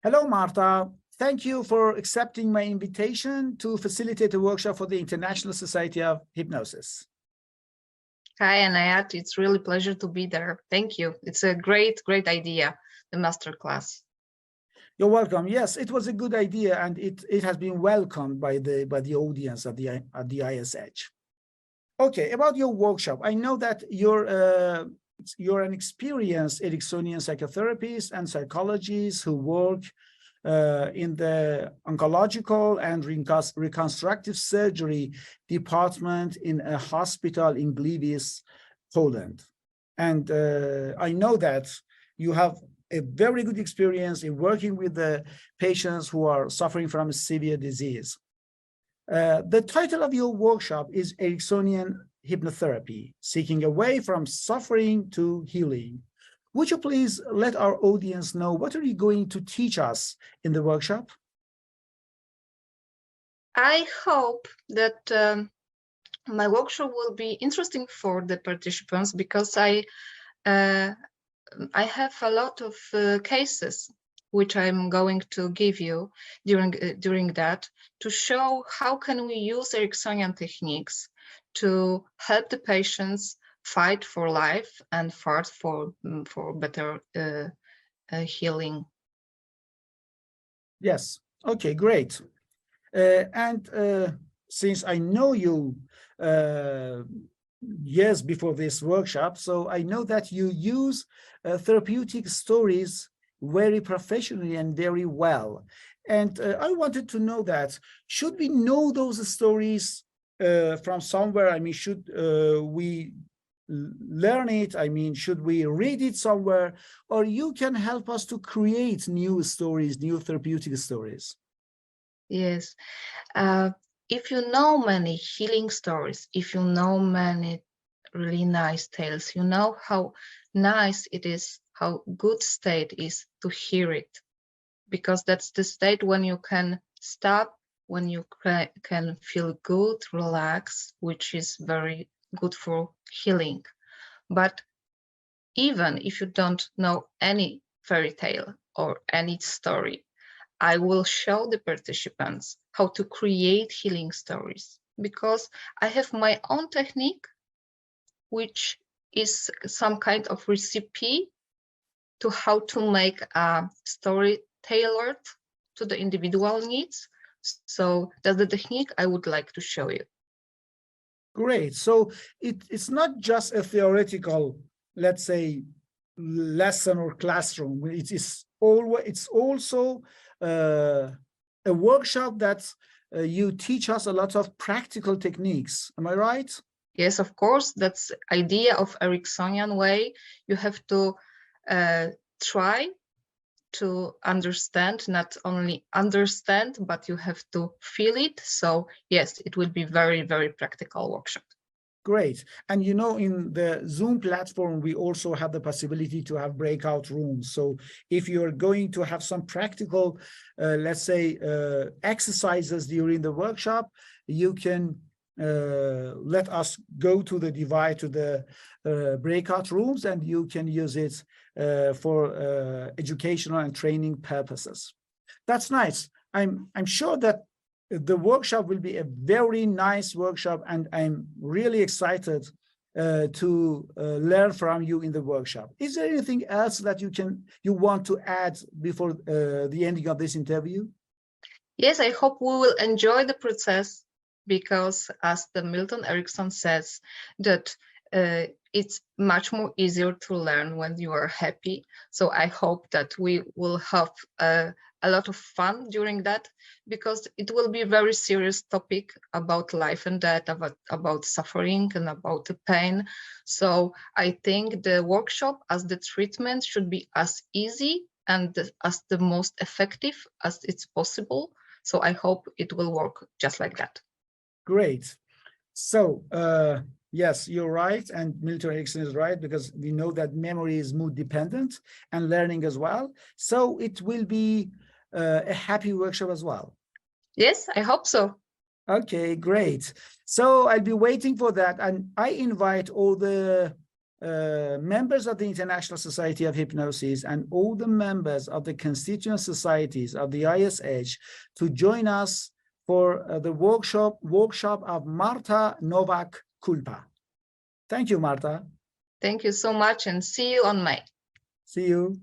Hello, Marta. Thank you for accepting my invitation to facilitate a workshop for the International Society of Hypnosis. Hi, Anayat. It's really a pleasure to be there. Thank you. It's a great idea, the masterclass. You're welcome. Yes, it was a good idea, and it has been welcomed by the audience at the ISH. Okay, about your workshop, I know that you're an experienced Ericksonian psychotherapist and psychologist who work in the oncological and reconstructive surgery department in a hospital in Gliwice, Poland. And I know that you have a very good experience in working with the patients who are suffering from a severe disease. The title of your workshop is Ericksonian Hypnotherapy, Seeking a Way from Suffering to Healing. Would you please let our audience know what are you going to teach us in the workshop? I hope that my workshop will be interesting for the participants because I have a lot of cases which I'm going to give you during that to show how can we use Ericksonian techniques to help the patients fight for life and fight for better healing. Yes. Okay, great. Since I know you years before this workshop, so I know that you use therapeutic stories very professionally and very well. And I wanted to know that, should we know those stories from somewhere? I mean, should we learn it? I mean, should we read it somewhere? Or you can help us to create new stories, new therapeutic stories? Yes. If you know many healing stories, if you know many really nice tales, you know how nice it is, how good state is to hear it, because that's the state when you can stop, when you can feel good, relax, which is very good for healing. But even if you don't know any fairy tale or any story, I will show the participants how to create healing stories, because I have my own technique, which is some kind of recipe to how to make a story tailored to the individual needs. So that's the technique I would like to show you. Great. So it's not just a theoretical, let's say, lesson or classroom. It's also a workshop that you teach us a lot of practical techniques. Am I right? Yes, of course. That's idea of Ericksonian way. You have to try to understand, not only understand, but you have to feel it. So yes, it will be very practical workshop. Great. And you know, in the Zoom platform, we also have the possibility to have breakout rooms. So if you're going to have some practical, let's say, exercises during the workshop, you can let us go to the breakout rooms, and you can use it for educational and training purposes. That's nice. I'm sure that the workshop will be a very nice workshop, and I'm really excited to learn from you in the workshop. Is there anything else that you want to add before the ending of this interview? Yes, I hope we will enjoy the process, because as the Milton Erickson says, that it's much more easier to learn when you are happy. So I hope that we will have a lot of fun during that, because it will be a very serious topic about life and death, about suffering and about the pain. So I think the workshop as the treatment should be as easy and as the most effective as it's possible. So I hope it will work just like that. Great. So yes, you're right, and Milton Erickson is right, because we know that memory is mood dependent and learning as well. So it will be a happy workshop as well. Yes, I hope so. Okay, great. So I'll be waiting for that, and I invite all the members of the International Society of Hypnosis and all the members of the constituent societies of the ISH to join us for the workshop of Marta Novak-Kulpa. Thank you, Marta. Thank you so much, and see you on May. See you.